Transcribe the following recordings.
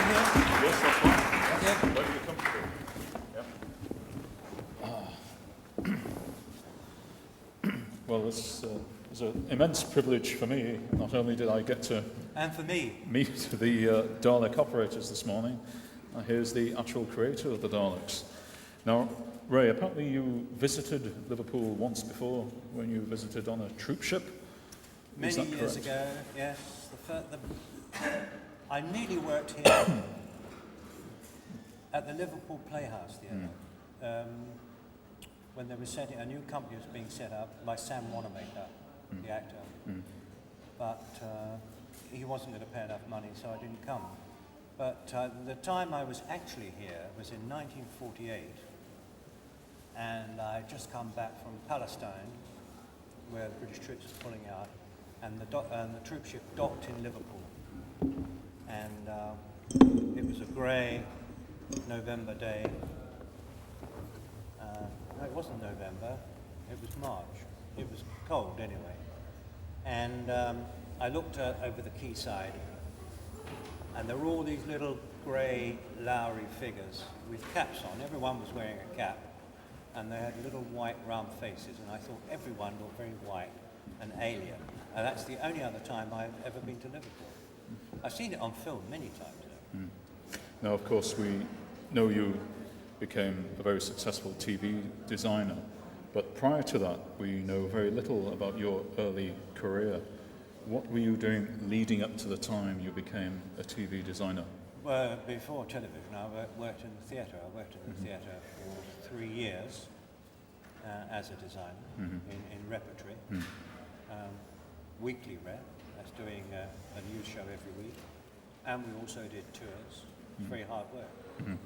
here? Yes, that's fine. Okay. Where do you come from? Well, this is an immense privilege for me. Not only did I get to And for me. meet the Dalek operators this morning, here's the actual creator of the Daleks. Now, Ray, apparently you visited Liverpool once before when you visited on a troop ship. Many years ago, yes. I nearly worked here at the Liverpool Playhouse Theatre when they were a new company was being set up by Sam Wanamaker, the actor. But he wasn't going to pay enough money, so I didn't come. But the time I was actually here was in 1948, and I had just come back from Palestine, where the British troops were pulling out, and the troop ship docked in Liverpool. And it was a grey November day. No, it wasn't November, it was March. It was cold anyway. And I looked over the quayside, and there were all these little grey Lowry figures with caps on. Everyone was wearing a cap, and they had little white round faces, and I thought everyone looked very white and alien. And that's the only other time I've ever been to Liverpool. I've seen it on film many times. Now, of course, we know you became a very successful TV designer, but prior to that, we know very little about your early career. What were you doing leading up to the time you became a TV designer? Well, before television, I worked in the theatre. I worked in the theatre for 3 years as a designer in repertory, weekly rep. That's doing a news show every week, and we also did tours. Very hard work.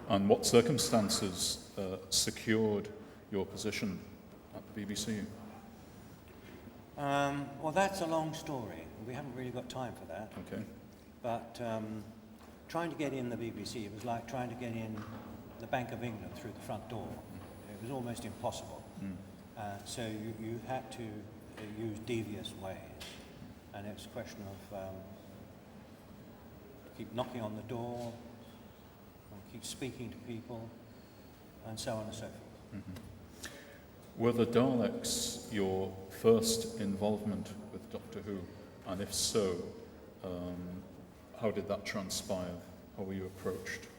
And what circumstances secured your position at the BBC? Well, that's a long story. We haven't really got time for that. Okay. But trying to get in the BBC, it was like trying to get in the Bank of England through the front door. It was almost impossible. So you had to use devious ways. And it was a question of keep knocking on the door, and keep speaking to people, and so on and so forth. Were the Daleks your first involvement with Doctor Who? And if so, how did that transpire? How were you approached?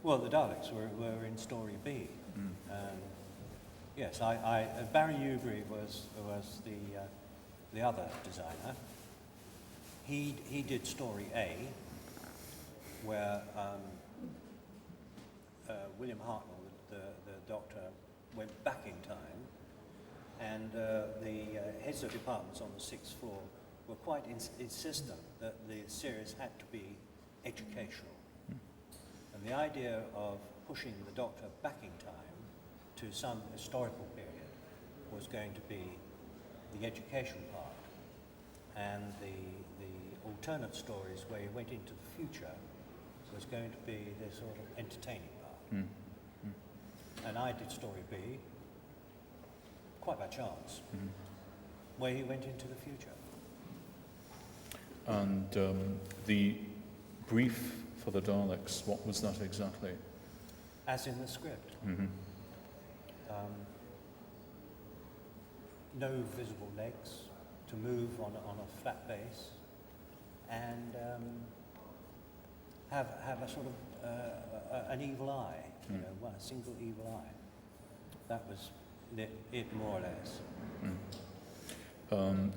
Well, the Daleks were in Story B. Yes, Barry Newbury was the other designer. He did Story A, where William Hartnell, the Doctor, went back in time, and the heads of departments on the 6th floor were quite insistent that the series had to be educational. And the idea of pushing the Doctor back in time to some historical period was going to be the education part, and the alternate stories where he went into the future was going to be the sort of entertaining part. And I did Story B, quite by chance, where he went into the future. And the brief for the Daleks, what was that exactly? As in the script. No visible legs, to move on a flat base, and have a sort of an evil eye, a single evil eye. That was it more or less.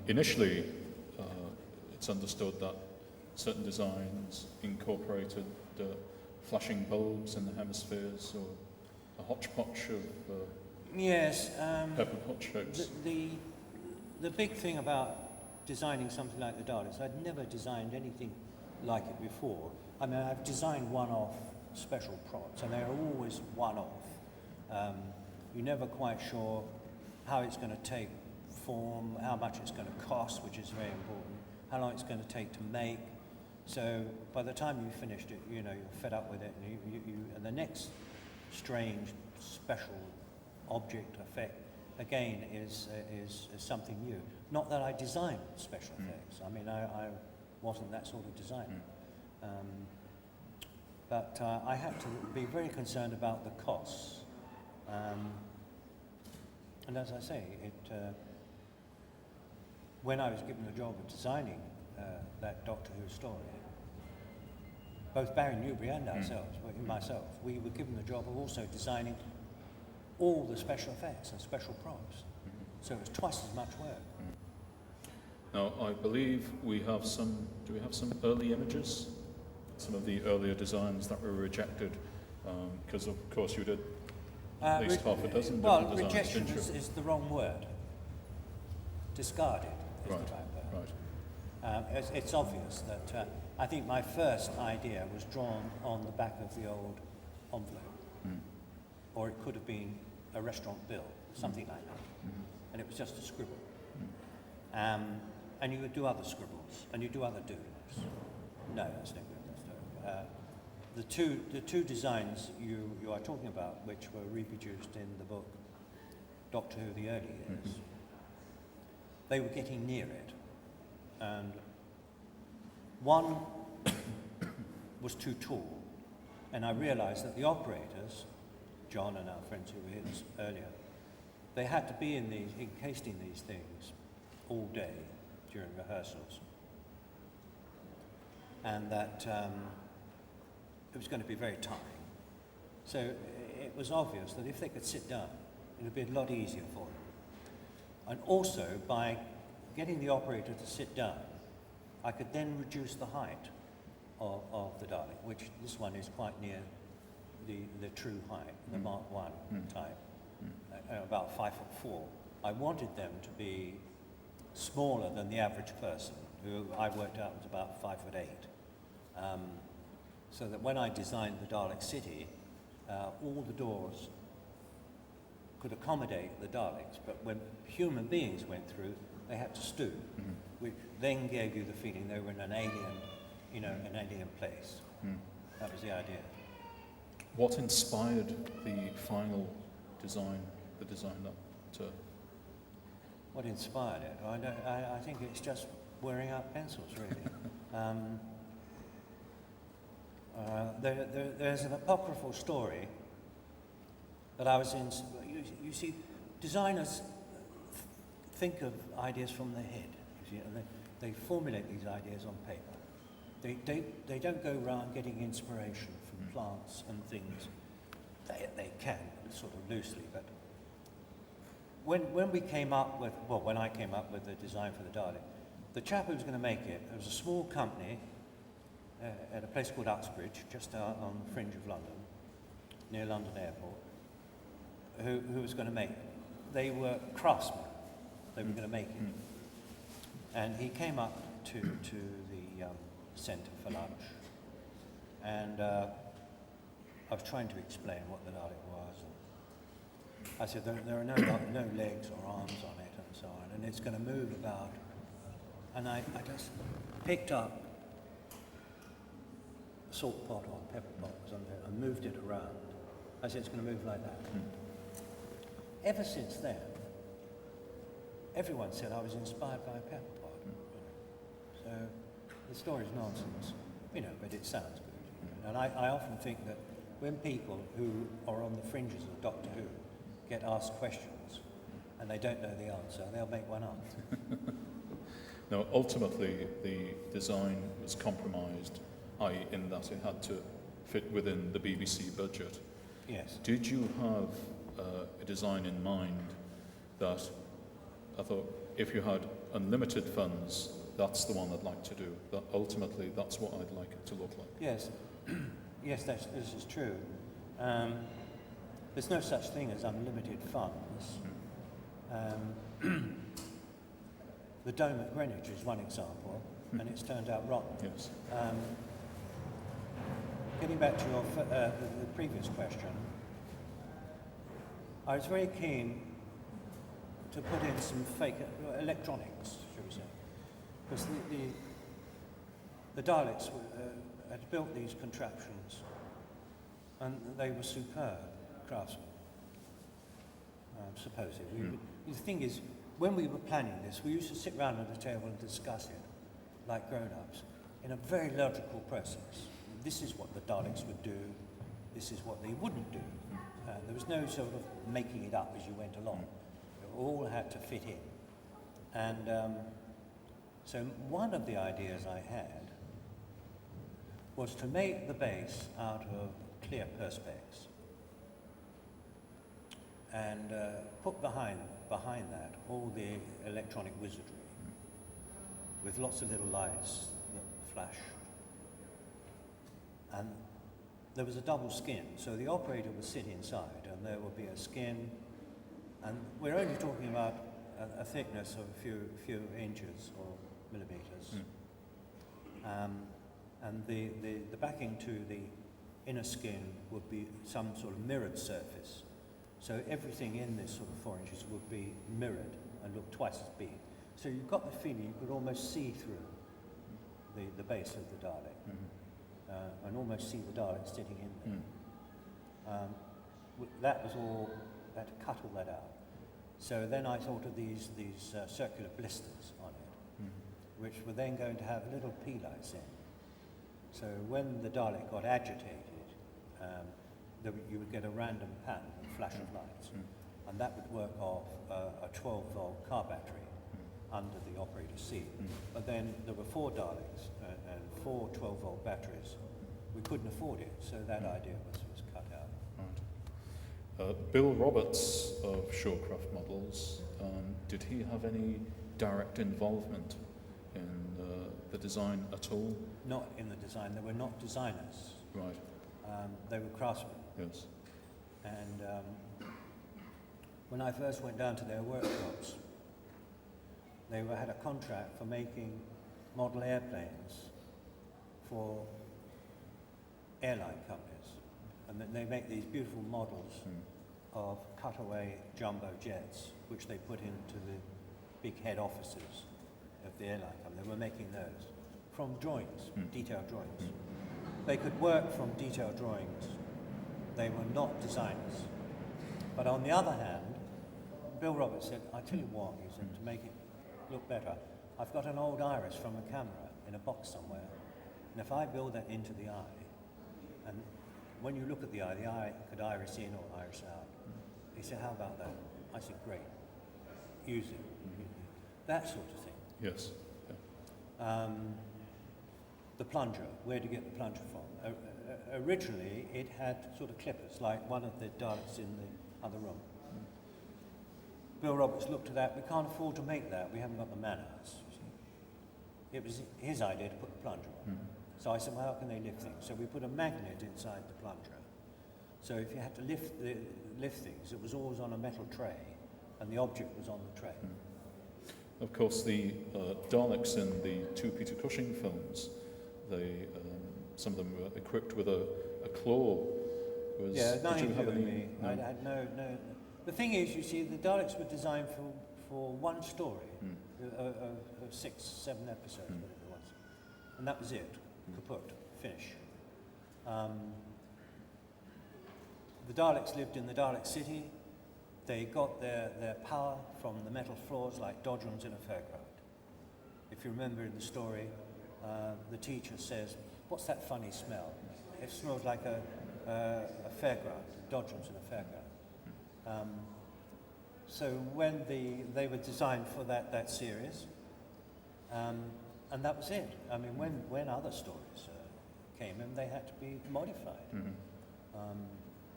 Initially, it's understood that certain designs incorporated flashing bulbs in the hemispheres, or a hodgepodge of yes, pepper pot shapes. The big thing about designing something like the Daleks, I'd never designed anything like it before. I mean, I've designed one-off special props, and they're always one-off. You're never quite sure how it's going to take form, how much it's going to cost, which is very important, how long it's going to take to make. So by the time you finished it, you're fed up with it, and the next strange special object effect again is something new. Not that I designed special effects. I mean, I wasn't that sort of designer. But I had to be very concerned about the costs. And as I say, when I was given the job of designing that Doctor Who story, both Barry Newbury and myself, we were given the job of also designing all the special effects and special props. So it was twice as much work. Now, I believe we have some, do we have some early images? Some of the earlier designs that were rejected, because of course you did at least half a dozen different designs, rejection didn't you? is the wrong word. Discarded is Right, the right word. right. It's obvious that I think my first idea was drawn on the back of the old envelope, or it could have been a restaurant bill, something like that, and it was just a scribble. And you would do other scribbles, and you do other doodles. No, that's no good. The two designs you are talking about, which were reproduced in the book Doctor Who: The Early Years, they were getting near it, and one was too tall, and I realised that the operators, John and our friends who were here earlier, they had to be encased in these things all day during rehearsals, and that it was going to be very tiring. So it was obvious that if they could sit down, it would be a lot easier for them. And also, by getting the operator to sit down, I could then reduce the height of the Dalek, which this one is quite near the true height, the Mark I type, about 5'4". I wanted them to be smaller than the average person, who I worked out was about 5'8". So that when I designed the Dalek City, all the doors could accommodate the Daleks, but when human beings went through, they had to stoop, which then gave you the feeling they were in an alien, an alien place. That was the idea. What inspired the final design, the design that... What inspired it? I think it's just wearing out pencils, really. There's an apocryphal story that I was in. You see, designers think of ideas from their head. You see, and they formulate these ideas on paper. They don't go around getting inspiration from plants and things. They can, sort of loosely, but when we came up with, when I came up with the design for the Dalek, the chap who was going to make it was a small company at a place called Uxbridge, just out on the fringe of London, near London Airport, who was going to make it. They were craftsmen. They were going to make it. And he came up to the centre for lunch, and I was trying to explain what the Dalek was. And I said, there are no legs or arms on it and so on, and it's going to move about. And I just picked up salt pot or pepper pot was on there and moved it around. I said, it's going to move like that. Ever since then, everyone said I was inspired by a pepper pot. So the story's nonsense, but it sounds good. And I often think that when people who are on the fringes of Doctor Who get asked questions and they don't know the answer, they'll make one up. Now, ultimately, the design was compromised, i.e. in that it had to fit within the BBC budget. Yes. Did you have a design in mind that I thought, if you had unlimited funds, that's the one I'd like to do, that ultimately that's what I'd like it to look like? Yes. Yes, this is true. There's no such thing as unlimited funds. The dome at Greenwich is one example, and it's turned out rotten. Yes. Getting back to your the previous question, I was very keen to put in some fake electronics, shall we say, because the Daleks had built these contraptions, and they were superb craftsmen, supposedly. The thing is, when we were planning this, we used to sit round at a table and discuss it, like grown-ups, in a very logical process, this is what the Daleks would do, this is what they wouldn't do. There was no sort of making it up as you went along. It all had to fit in. And so one of the ideas I had was to make the base out of clear perspex and put behind that all the electronic wizardry with lots of little lights that flash. And there was a double skin, so the operator would sit inside and there would be a skin, and we're only talking about a thickness of a few inches or millimeters. And the backing to the inner skin would be some sort of mirrored surface. So everything in this sort of 4 inches would be mirrored and look twice as big. So you got the feeling you could almost see through the base of the Dalek, and almost see the Dalek sitting in there. That was all, I had to cut all that out. So then I thought of these circular blisters on it, which were then going to have little P lights in. So when the Dalek got agitated, you would get a random pattern, a flash of lights, and that would work off a 12-volt car battery under the operator's seat. But then there were 4 Daleks and 4 12-volt batteries. We couldn't afford it, so that idea was cut out. Right. Bill Roberts of Shawcraft Models, did he have any direct involvement in the design at all? Not in the design. They were not designers. Right. They were craftsmen. Yes. And when I first went down to their workshops, they had a contract for making model airplanes for airline companies. And then they make these beautiful models of cutaway jumbo jets, which they put into the big head offices of the airline company. They were making those from drawings, detailed drawings. They could work from detailed drawings. They were not designers. But on the other hand, Bill Roberts said, I tell you what, he said, to make it look better, I've got an old iris from a camera in a box somewhere, and if I build that into the eye, and when you look at the eye could iris in or iris out. He said, how about that? I said, great. Use it. That sort of thing. Yes. Yeah. The plunger, where to get the plunger from? Originally, it had sort of clippers, like one of the Daleks in the other room. Bill Roberts looked at that. We can't afford to make that. We haven't got the man-hours. It was his idea to put the plunger on. So I said, well, how can they lift things? So we put a magnet inside the plunger. So if you had to lift things, it was always on a metal tray, and the object was on the tray. Of course, the Daleks in the 2 Peter Cushing films, they some of them were equipped with a claw. Did you have any? Me. No. I had no. The thing is, you see, the Daleks were designed for one story of 6, 7 episodes, whatever it was, and that was it. Kaput, finish. The Daleks lived in the Dalek city. They got their power from the metal floors like dodgems in a fairground. If you remember in the story, the teacher says, what's that funny smell? It smells like a fairground, dodgems in a fairground. So when they were designed for that series, and that was it. I mean, when other stories came in, they had to be modified.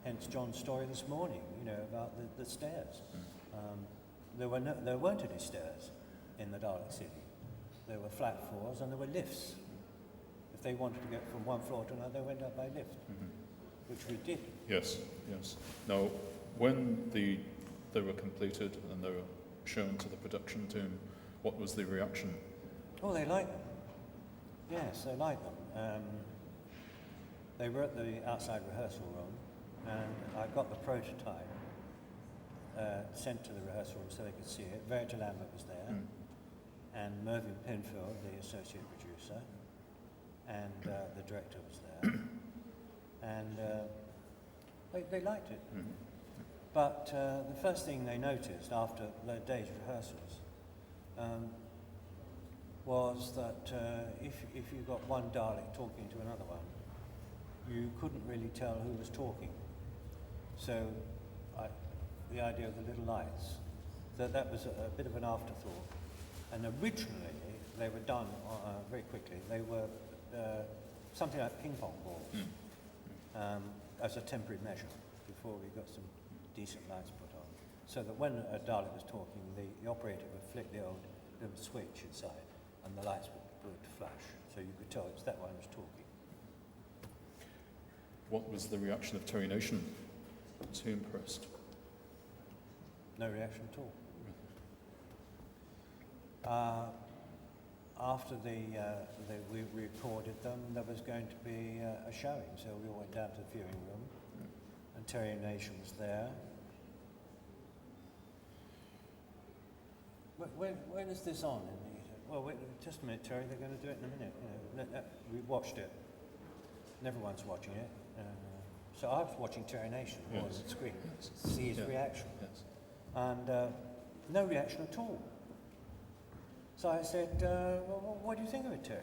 Hence John's story this morning, about the stairs. There weren't any stairs in the Dalek city. There were flat floors and there were lifts. If they wanted to get from one floor to another, they went up by lift, which we did. Yes, yes. Now, when they were completed and they were shown to the production team, what was the reaction? Oh, they liked them. Yes, they liked them. They were at the outside rehearsal room, and I got the prototype sent to the rehearsal room so they could see it. Verita Lambert was there, and Mervyn Penfield, the associate producer, and the director was there, and they liked it. But the first thing they noticed after the day's rehearsals was that if you got one Dalek talking to another one, you couldn't really tell who was talking. So the idea of the little lights, that was a bit of an afterthought. And originally, they were done very quickly. They were something like ping pong balls as a temporary measure before we got some decent lights put on. So that when a Dalek was talking, the operator would flick the old little switch inside and the lights would flash. So you could tell it's that one who was talking. What was the reaction of Terry Nation? Was he impressed? No reaction at all. After we recorded them, there was going to be a showing, so we all went down to the viewing room, and Terry Nation was there. When is this on? Well, wait, just a minute, Terry. They're going to do it in a minute. You know, we watched it. And everyone's watching it. So I was watching Terry Nation on the screen to see his reaction, and no reaction at all. So I said, well, what do you think of it, Terry?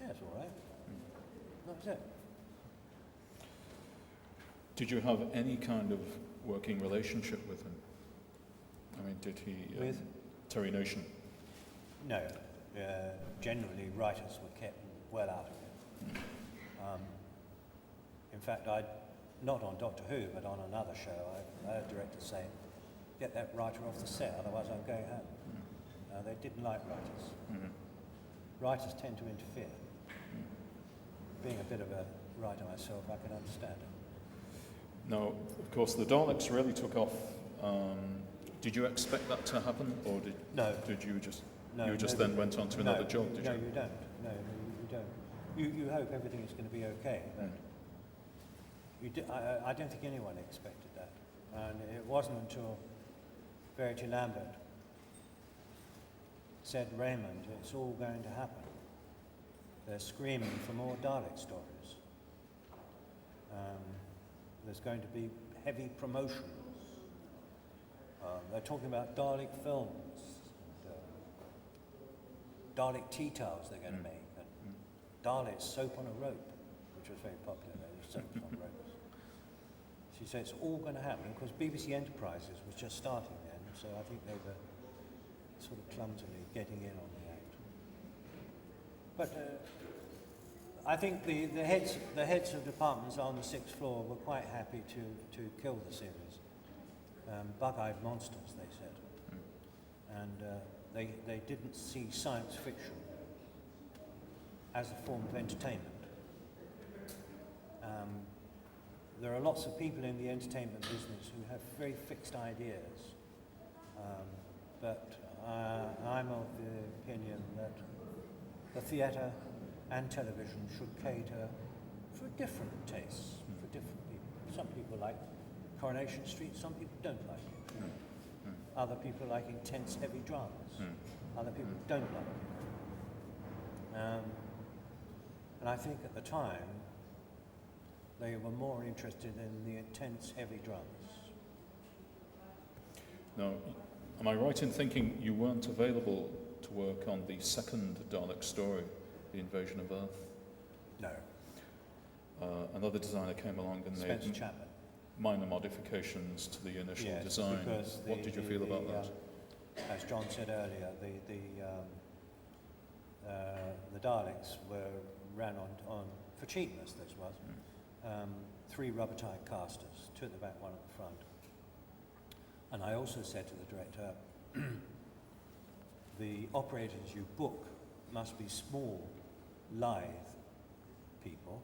Yeah, it's all right. That was it. Did you have any kind of working relationship with him? I mean, did he... With? Terry Nation? No. Generally, writers were kept well out of it. In fact, not on Doctor Who, but on another show, I heard directors say, get that writer off the set, otherwise I'm going home. They didn't like writers. Writers tend to interfere. Being a bit of a writer myself, I can understand it. Now, of course, the Daleks really took off. Did you expect that to happen, or did you just then went on to another job? Did you don't. No, you don't. You hope everything is going to be okay, but I don't think anyone expected that, and it wasn't until Verity Lambert said, Raymond, it's all going to happen. They're screaming for more Dalek stories. There's going to be heavy promotions. They're talking about Dalek films, Dalek tea towels they're going to make, and Dalek soap on a rope, which was very popular. There was soap on ropes. She said it's all going to happen because BBC Enterprises was just starting then, so I think they were sort of clumsily getting in on the act. But I think the heads of departments on the sixth floor were quite happy to kill the series. Bug-eyed monsters, they said. And they didn't see science fiction as a form of entertainment. There are lots of people in the entertainment business who have very fixed ideas, but I'm of the opinion that the theatre and television should cater for different tastes, for different people. Some people like Coronation Street, some people don't like it. Other people like intense, heavy dramas. Other people don't like it. And I think at the time, they were more interested in the intense, heavy dramas. Now, am I right in thinking you weren't available to work on the second Dalek story, The Invasion of Earth? No. Another designer came along and Spencer made Chapman. minor modifications to the initial design. What did you feel about that? As John said earlier, the Daleks ran on for cheapness. This was 3 rubber-tired casters, 2 at the back, 1 at the front. And I also said to the director, the operators you book must be small, lithe people,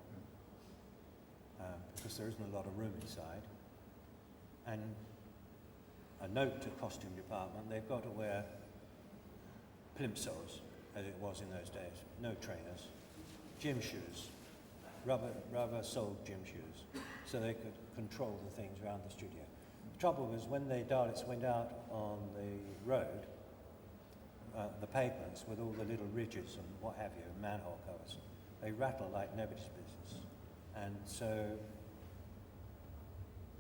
because there isn't a lot of room inside. And a note to costume department, they've got to wear plimsolls, as it was in those days, no trainers, gym shoes, rubber-soled gym shoes, so they could control the things around the studio. The trouble was when the Daleks went out on the road, the pavements with all the little ridges and what have you, manhole covers, they rattle like nobody's business. And so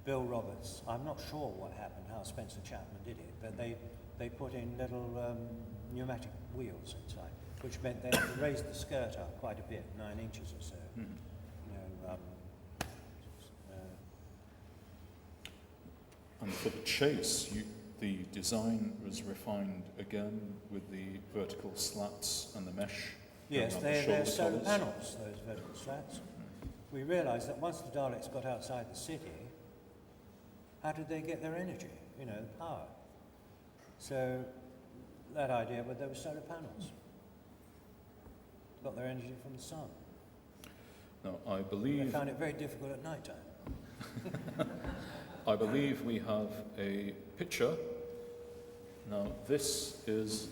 Bill Roberts, I'm not sure what happened, how Spencer Chapman did it, but they put in little pneumatic wheels inside, which meant they had to raise the skirt up quite a bit, 9 inches or so. And for the chase, the design was refined again with the vertical slats and the mesh. Yes, around the they're shoulder solar columns. panels, those vertical slats. We realised that once the Daleks got outside the city, how did they get their energy, the power? So that idea, but there were solar panels. Got their energy from the sun. Now, I They believe found it very difficult at night time. I believe we have a picture. Now, this is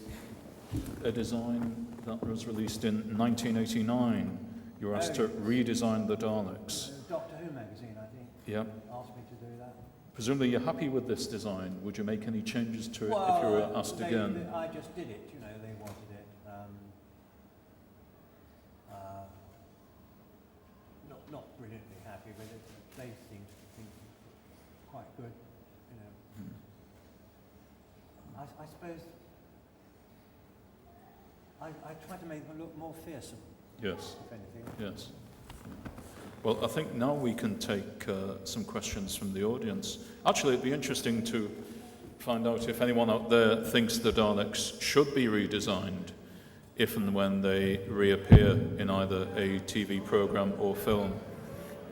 a design that was released in 1989. You were asked to redesign the Daleks. Doctor Who magazine, I think, Yep. asked me to do that. Presumably you're happy with this design. Would you make any changes to it if you were asked again? I just did it, they wanted it. Not brilliantly happy with it, but they seem to think it's quite good, I suppose I tried to make them look more fearsome, Yes, if anything. yes. Well, I think now we can take some questions from the audience. Actually, it'd be interesting to find out if anyone out there thinks the Daleks should be redesigned if and when they reappear in either a TV program or film.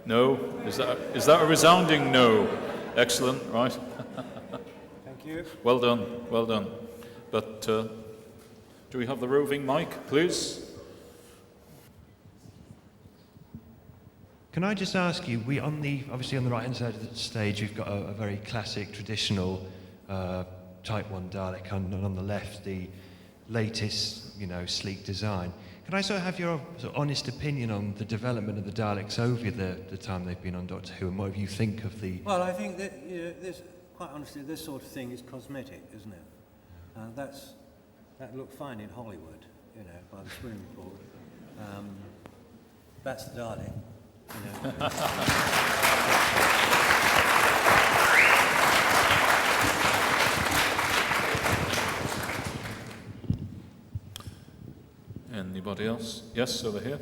No? Is that a resounding no? Excellent, right? Thank you. Well done, well done. But do we have the roving mic, please? Can I just ask you, obviously on the right-hand side of the stage, we've got a very classic, traditional Type 1 Dalek, and on the left, the latest, sleek design. Can I sort of have your sort of honest opinion on the development of the Daleks over the time they've been on Doctor Who, and what you think of the... Well, I think that, quite honestly, this sort of thing is cosmetic, isn't it? That looked fine in Hollywood, by the swimming pool. That's the Dalek. Anybody else? Yes, over here.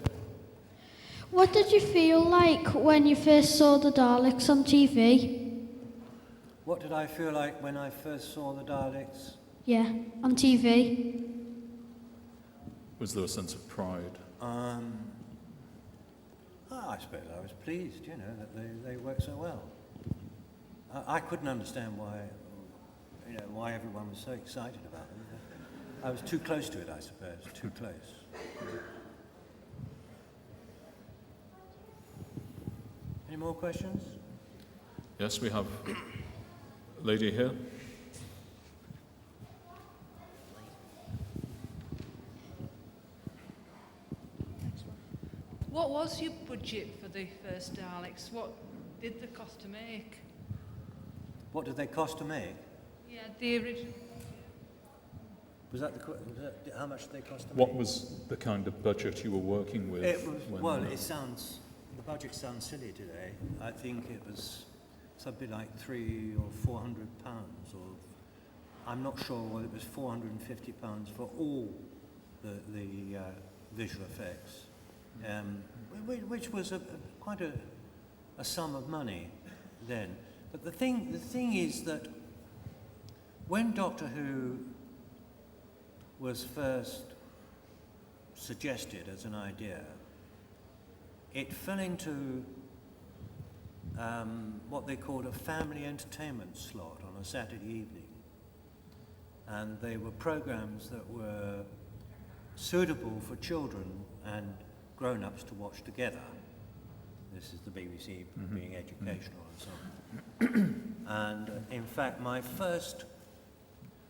What did you feel like when you first saw the Daleks on TV? What did I feel like when I first saw the Daleks? Yeah, on TV. Was there a sense of pride? I suppose I was pleased, that they worked so well. I couldn't understand why everyone was so excited about them. I was too close to it, I suppose, too close. Any more questions? Yes, we have a lady here. What was your budget for the first Daleks? What did they cost to make? What did they cost to make? Yeah, the original. Was that how much did they cost to What make? was the kind of budget you were working with? The budget sounds silly today. I think it was something like £300 or £400, or I'm not sure whether it was £450 for all the visual effects, which was quite a sum of money then. But the thing is that when Doctor Who was first suggested as an idea, it fell into what they called a family entertainment slot on a Saturday evening. And they were programs that were suitable for children and grown-ups to watch together. This is the BBC being educational and so on. And in fact,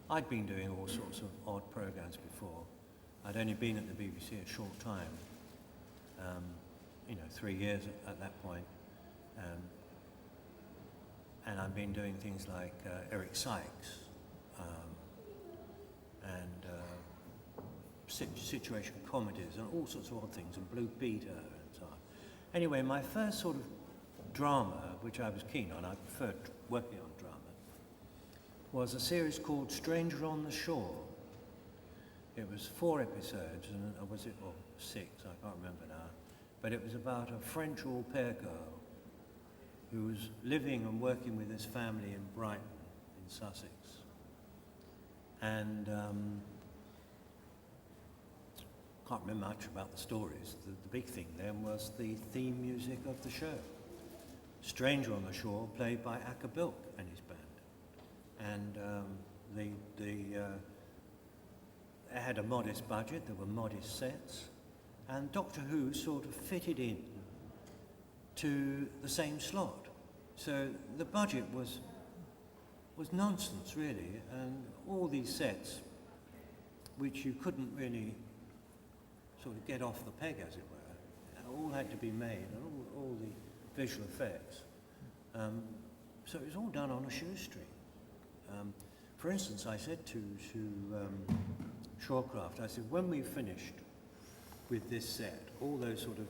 I'd been doing all sorts of odd programs before. I'd only been at the BBC a short time, 3 years at that point. And I've been doing things like Eric Sykes and situation comedies and all sorts of odd things, and Blue Peter and so on. Anyway, my first sort of drama, which I was keen on, I preferred working on drama, was a series called Stranger on the Shore. It was 4 episodes, or was it 6? I can't remember now. But it was about a French au pair girl who was living and working with his family in Brighton, in Sussex. And can't remember much about the stories. The big thing then was the theme music of the show. Stranger on the Shore, played by Acker Bilk and his band. And they had a modest budget, there were modest sets, and Doctor Who sort of fitted in to the same slot. So the budget was nonsense, really, and all these sets, which you couldn't really sort of get off the peg, as it were, all had to be made, and all the visual effects. So it was all done on a shoestring. For instance, I said to Shawcraft, I said, when we've finished with this set, all those sort of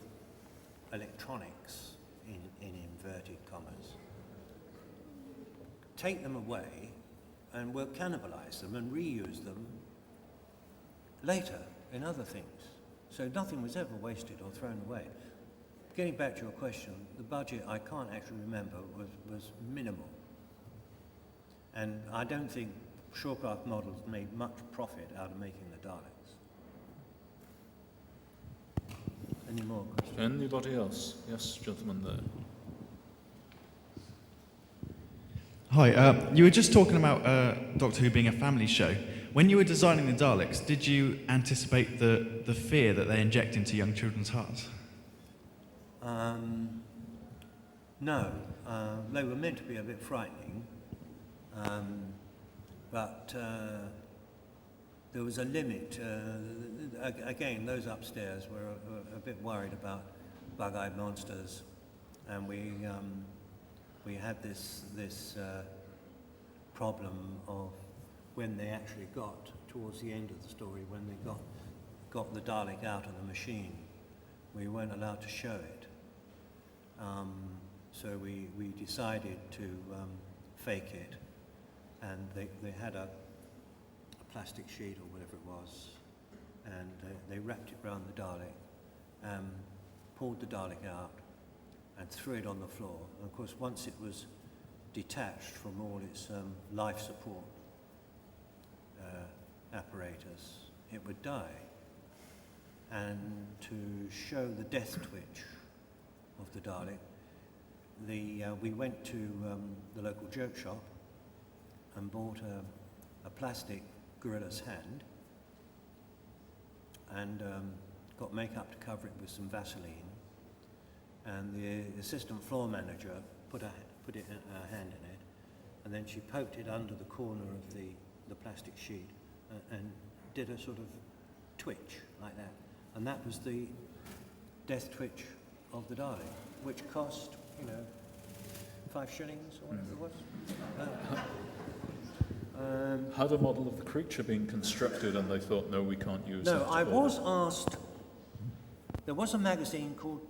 electronics, in inverted commas, take them away and we'll cannibalize them and reuse them later in other things. So nothing was ever wasted or thrown away. Getting back to your question, the budget, I can't actually remember, was minimal. And I don't think Shawcraft models made much profit out of making the Daleks. Any more questions? Anybody else? Yes, gentleman there. Hi, you were just talking about Doctor Who being a family show. When you were designing the Daleks, did you anticipate the fear that they inject into young children's hearts? No, they were meant to be a bit frightening, but there was a limit. Again, those upstairs were a bit worried about bug-eyed monsters, and we had this problem of when they actually got towards the end of the story, when they got the Dalek out of the machine, we weren't allowed to show it. So we decided to fake it, and they had a plastic sheet or whatever it was, and they wrapped it around the Dalek, pulled the Dalek out, and threw it on the floor. And of course, once it was detached from all its life support apparatus, it would die. And to show the death twitch of the Dalek, we went to the local joke shop and bought a plastic gorilla's hand and got makeup to cover it with some Vaseline. And the assistant floor manager put her hand in it, and then she poked it under the corner of the plastic sheet and did a sort of twitch like that. And that was the death twitch of the Dalek, which cost, 5 shillings or whatever it was. Had a model of the creature been constructed and they thought, no, we can't use No, that? I was asked, there was a magazine called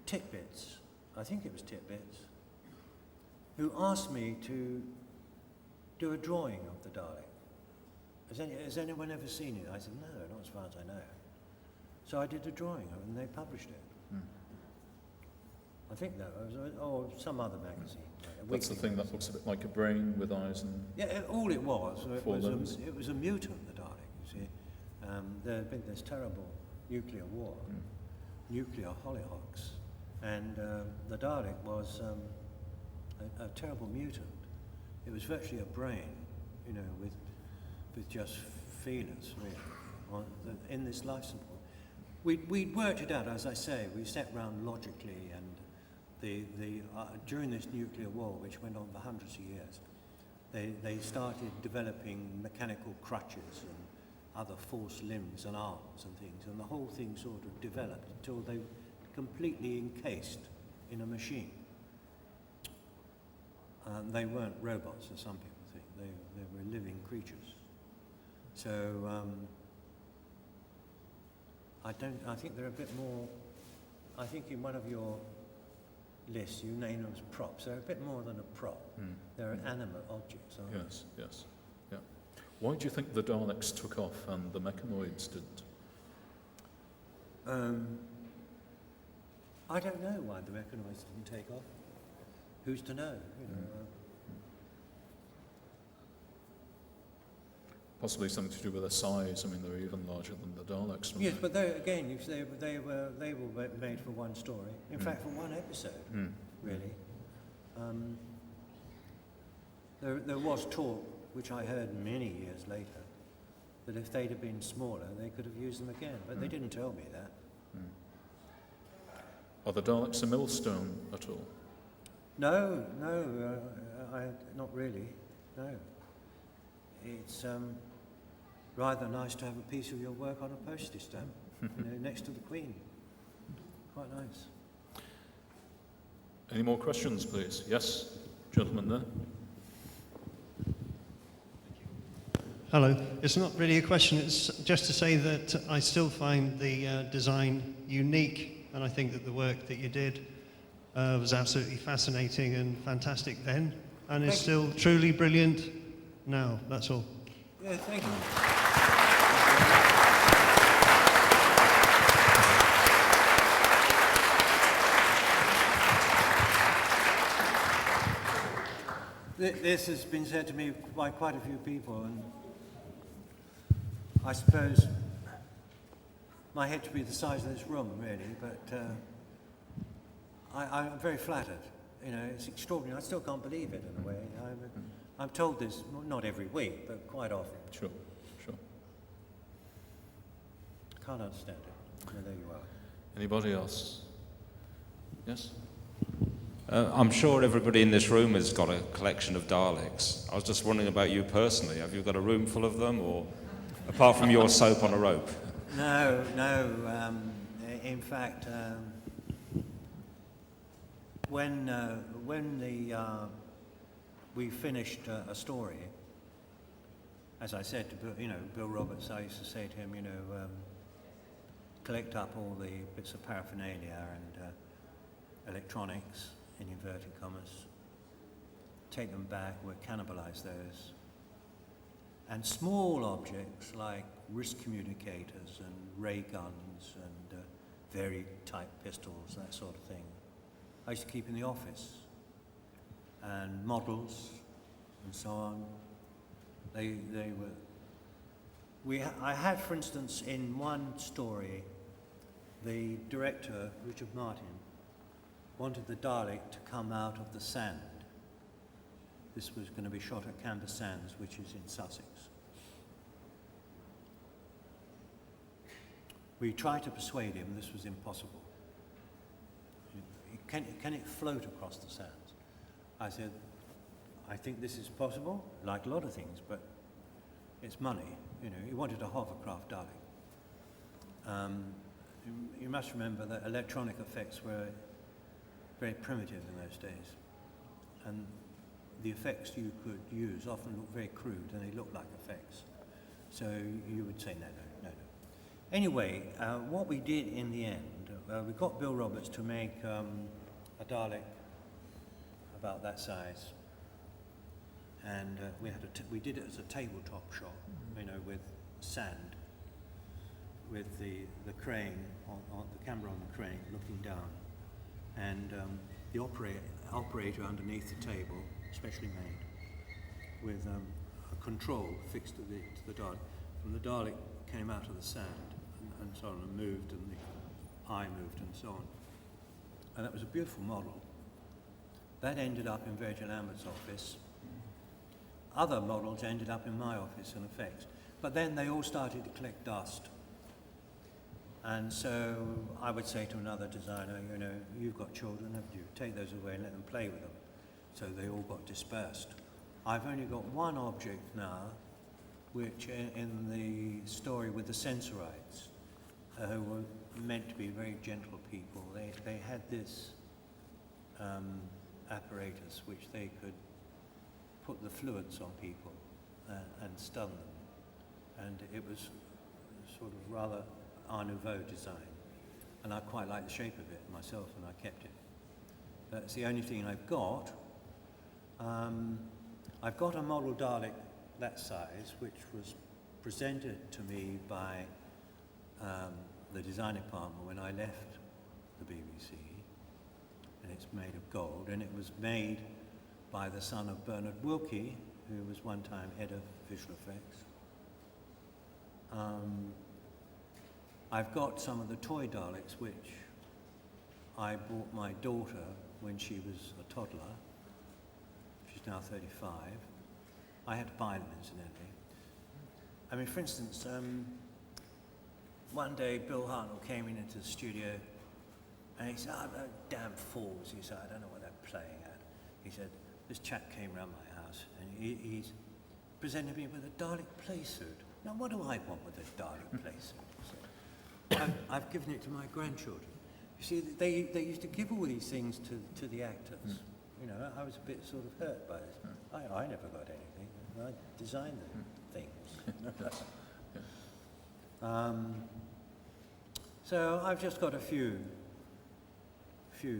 Titbits, I think it was Titbits, who asked me to do a drawing of the Dalek. Has anyone ever seen it? I said, no, not as far as I know. So I did a drawing of it and they published it. I think that was, or some other magazine. That's the thing that looks a bit like a brain with eyes and... Yeah, all it was limbs. it was a mutant, the Dalek, you see. There had been this terrible nuclear war, nuclear hollyhocks, and the Dalek was a terrible mutant. It was virtually a brain, with just feelers, really, in this life support. We'd worked it out, as I say. We sat round logically, and during this nuclear war, which went on for hundreds of years, they started developing mechanical crutches and other false limbs and arms and things, and the whole thing sort of developed until they were completely encased in a machine. They weren't robots, as some people think. They were living creatures. So I think they're a bit more. I think in one of your lists you name them as props. They're a bit more than a prop. They're animate objects, aren't they? Yes, yeah. Why do you think the Daleks took off and the mechanoids didn't? I don't know why the mechanoids didn't take off. who's to know? You know. Possibly something to do with their size. I mean, they're even larger than the Daleks. Yes, but they were made for one story. In fact, for one episode, really. There was talk, which I heard many years later, that if they'd have been smaller, they could have used them again. But they didn't tell me that. Are the Daleks a millstone at all? No, not really. No. It's rather nice to have a piece of your work on a postage stamp, next to the Queen. Quite nice. Any more questions, please? Yes, gentleman there. Hello. It's not really a question, it's just to say that I still find the design unique, and I think that the work that you did was absolutely fascinating and fantastic then, and is still truly brilliant now. That's all. Yeah, thank you. This has been said to me by quite a few people, and I suppose my head to be the size of this room, really, but I'm very flattered. It's extraordinary. I still can't believe it, in a way. I'm told this, not every week, but quite often. Sure. Can't understand it. Well, there you are. Anybody else? Yes? I'm sure everybody in this room has got a collection of Daleks. I was just wondering about you personally. Have you got a room full of them, or apart from your soap on a rope? No. In fact, when we finished a story, as I said to Bill Roberts, I used to say to him, collect up all the bits of paraphernalia and electronics, in inverted commas, take them back, we'll cannibalize those. And small objects like wrist communicators and ray guns and very tight pistols, that sort of thing, I used to keep in the office. And models and so on. I had, for instance, in one story, the director, Richard Martin, wanted the Dalek to come out of the sand. This was going to be shot at Camber Sands, which is in Sussex. We tried to persuade him this was impossible. Can it float across the sands? I said, I think this is possible, like a lot of things, but it's money. He wanted a hovercraft Dalek. You must remember that electronic effects were very primitive in those days, and the effects you could use often looked very crude, and they looked like effects. So you would say, no. Anyway, what we did in the end, we got Bill Roberts to make a Dalek about that size, and we did it as a tabletop shot, with sand, with the crane on the camera on the crane looking down, and the operator underneath the table, specially made, with a control fixed to the Dalek. And the Dalek came out of the sand and so on, and moved, and the eye moved, and so on. And that was a beautiful model. That ended up in Virgil Lambert's office. Other models ended up in my office and effects. But then they all started to collect dust. And so I would say to another designer, you've got children, haven't you? Take those away and let them play with them. So they all got dispersed. I've only got one object now, which in the story with the Sensorites, who were meant to be very gentle people, they had this apparatus which they could put the fluids on people and stun them. And it was sort of rather Art Nouveau design. And I quite like the shape of it myself, and I kept it. That's the only thing I've got. I've got a model Dalek that size, which was presented to me by the design department when I left the BBC and it's made of gold, and it was made by the son of Bernard Wilkie, who was one time head of visual effects. I've got some of the toy Daleks, which I bought my daughter when she was a toddler. She's now 35. I had to buy them, incidentally. I mean, for instance, one day Bill Hartnell came into the studio and he said, "Oh, damn fools." He said, "I don't know what they're playing at." He said, "This chap came round my house and he's presented me with a Dalek playsuit. Now, what do I want with a Dalek playsuit?" He said, I've given it to my grandchildren. You see, they used to give all these things to the actors. You know, I was a bit sort of hurt by this. I never got anything. I designed the things. So I've just got a few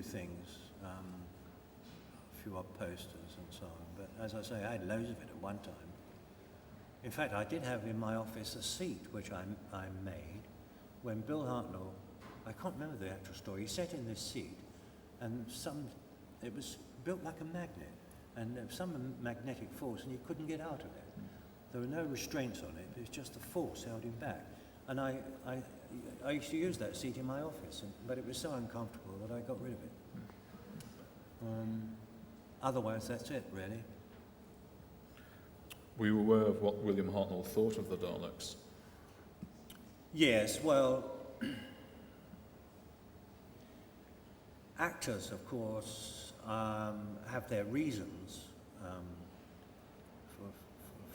things, a few odd posters and so on. But as I say, I had loads of it at one time. In fact, I did have in my office a seat which I made when Bill Hartnell, I can't remember the actual story, he sat in this seat and it was built like a magnet, and there was some magnetic force and he couldn't get out of it. There were no restraints on it, it was just the force held him back. And I used to use that seat in my office, but it was so uncomfortable that I got rid of it. Otherwise, that's it, really. Were you aware of what William Hartnell thought of the Daleks? Yes, well, actors, of course, have their reasons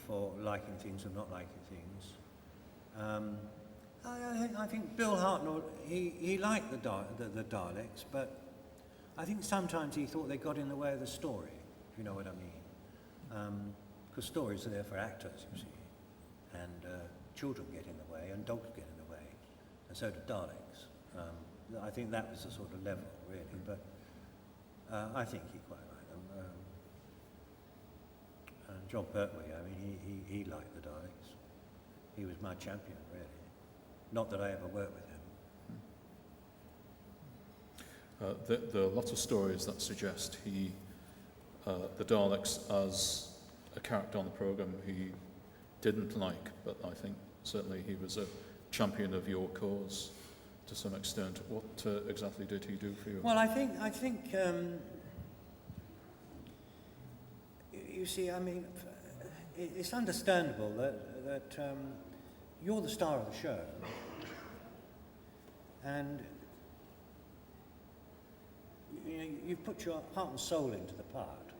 for liking things or not liking things. I think Bill Hartnell, he liked the Daleks, but I think sometimes he thought they got in the way of the story, if you know what I mean. Because stories are there for actors, you see, and children get in the way, and dogs get in the way, and so do Daleks. I think that was the sort of level, really, but I think he quite liked them. And John Pertwee, I mean, he liked the Daleks. He was my champion, really. Not that I ever worked with him. There are lots of stories that suggest the Daleks as a character on the programme he didn't like, but I think certainly he was a champion of your cause to some extent. What exactly did he do for you? Well, I think you see, I mean, it's understandable that you're the star of the show, and you know, you've put your heart and soul into the part,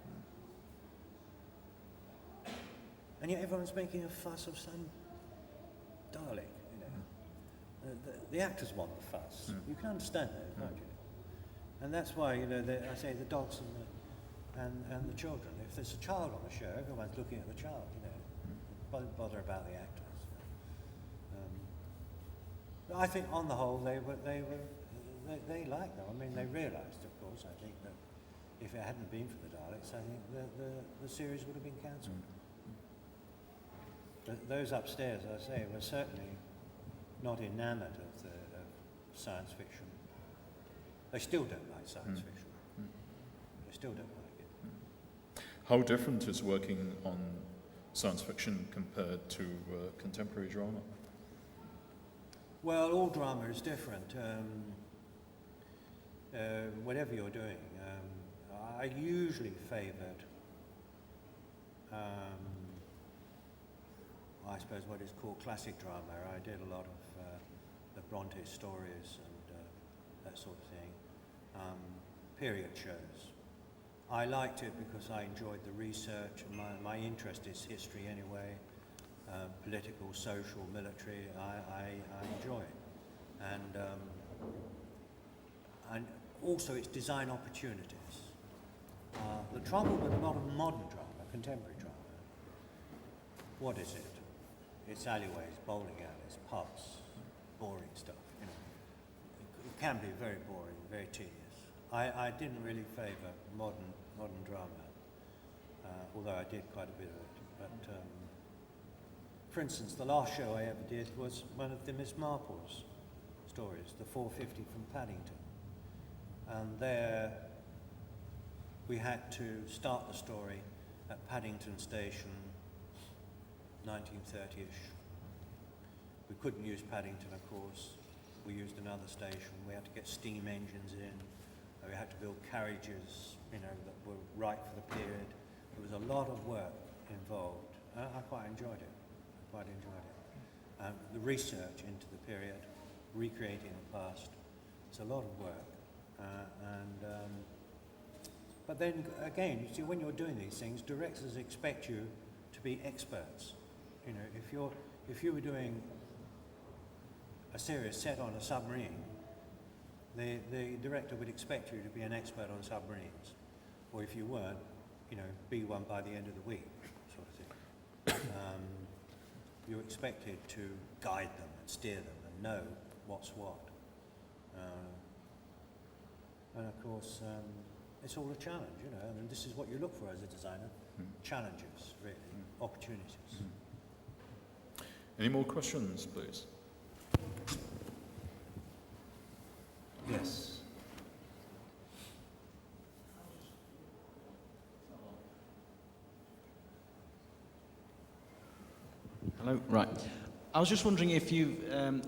and yet everyone's making a fuss of some Dalek. You know, the actors want the fuss. You can understand that, can't you? And that's why, you know, I say the dogs and the children. If there's a child on the show, everyone's looking at the child. You know, don't bother about the actors. I think on the whole they liked them. I mean, they realised, of course, I think that if it hadn't been for the Daleks, I think the series would have been cancelled. But those upstairs, I say, were certainly not enamoured of science fiction. They still don't like science fiction. They still don't like it. How different is working on science fiction compared to contemporary drama? Well, all drama is different. Whatever you're doing, I usually favoured, I suppose, what is called classic drama. I did a lot of the Bronte stories and that sort of thing. Period shows. I liked it because I enjoyed the research, and my interest is history anyway. Political, social, military, I enjoy it. And also its design opportunities. The trouble with a lot of modern drama, contemporary drama, what is it? It's alleyways, bowling alleys, pubs, boring stuff, you know. It can be very boring, very tedious. I didn't really favour modern drama, although I did quite a bit of it. But for instance, the last show I ever did was one of the Miss Marple's stories, the 450 from Paddington. And there we had to start the story at Paddington Station, 1930-ish. We couldn't use Paddington, of course. We used another station. We had to get steam engines in. We had to build carriages, you know, that were right for the period. There was a lot of work involved. I quite enjoyed it. The research into the period, recreating the past. It's a lot of work. But then again, you see, when you're doing these things, directors expect you to be experts. You know, if you were doing a series set on a submarine, the director would expect you to be an expert on submarines. Or if you weren't, you know, be one by the end of the week, sort of thing. You're expected to guide them and steer them and know what's what. And of course, it's all a challenge, you know, and this is what you look for as a designer. Challenges, really, opportunities. Any more questions, please? Yes. Hello. Right. I was just wondering if you've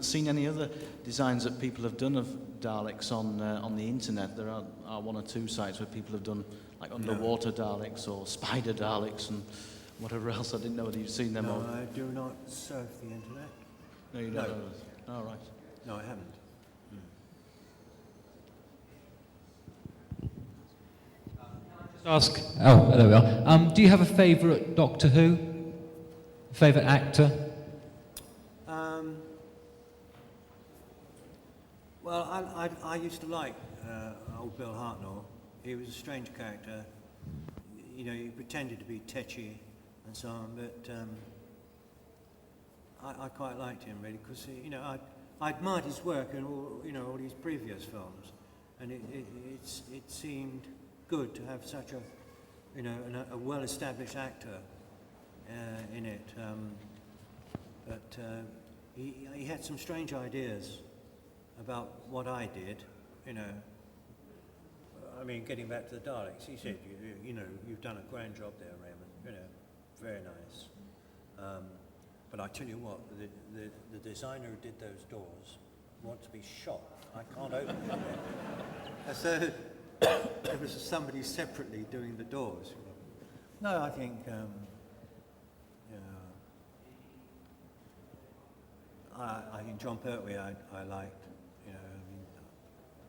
seen any other designs that people have done of Daleks on the internet. There are one or two sites where people have done like underwater Daleks or spider Daleks and whatever else. I didn't know whether you've seen them. No, or... I do not surf the internet. No, you don't know. Oh, right. No, I haven't. Ask. Oh, there we are. Do you have a favourite Doctor Who? Favourite actor? Well, I used to like old Bill Hartnell. He was a strange character. You know, he pretended to be tetchy and so on, but I quite liked him really because you know I admired his work in all his previous films, and it seemed good to have such a well-established actor in it, but he had some strange ideas about what I did, you know. I mean, getting back to the Daleks, he said, you know, you've done a grand job there, Raymond, you know, very nice. But I tell you what, the designer who did those doors wants to be shot. I can't open them. And so there was somebody separately doing the doors. No, I think, I think John Pertwee I liked, you know, I mean,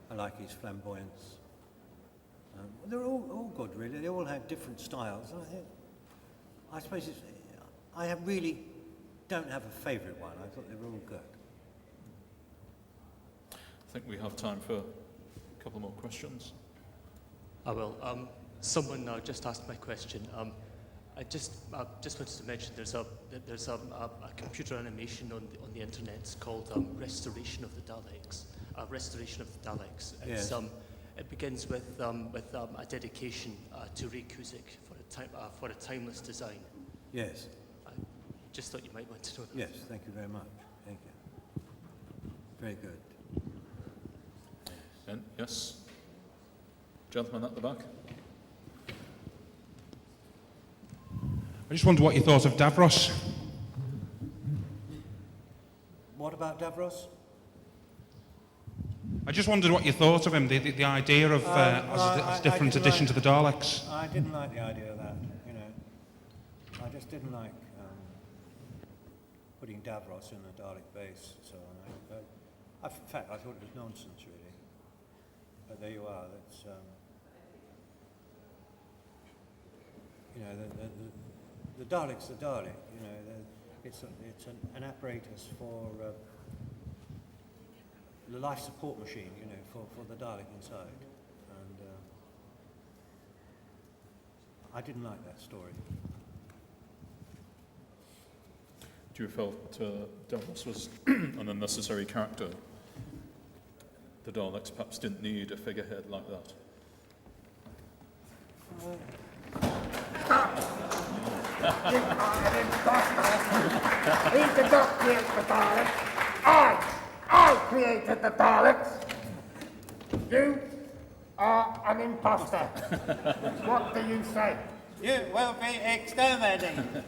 I like his flamboyance. They're all good, really. They all have different styles. I suppose I really don't have a favourite one. I thought they were all good. I think we have time for a couple more questions. I will. Someone just asked my question. I just wanted to mention there's a computer animation on the internet. It's called Restoration of the Daleks. Restoration of the Daleks. It's, yes. It begins with a dedication to Ray Cusick for a timeless design. Yes. I just thought you might want to know that. Yes, thank you very much. Thank you. Very good. And yes, gentleman at the back. I just wonder what you thought of Davros. What about Davros? I just wondered what you thought of him, the idea of as a different addition to the Daleks. I didn't like the idea of that, you know. I just didn't like putting Davros in the Dalek base, so in fact, I thought it was nonsense, really. But there you are. That's you know, the Dalek's the Dalek. You know, it's an apparatus for the life support machine. You know, for the Dalek inside, and I didn't like that story. Do you felt Davros was an unnecessary character? The Daleks perhaps didn't need a figurehead like that. He did not create the Daleks. I created the Daleks. are an imposter. What do you say? You will be exterminated.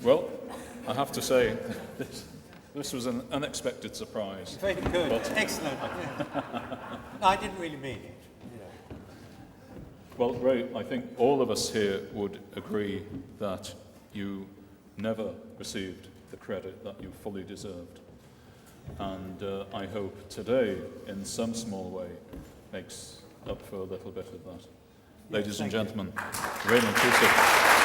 Well, I have to say, this was an unexpected surprise. Very good. Excellent. No, I didn't really mean it. Well, Ray, I think all of us here would agree that you never received the credit that you fully deserved. And I hope today, in some small way, makes up for a little bit of that. Ladies and gentlemen, Raymond Cusick.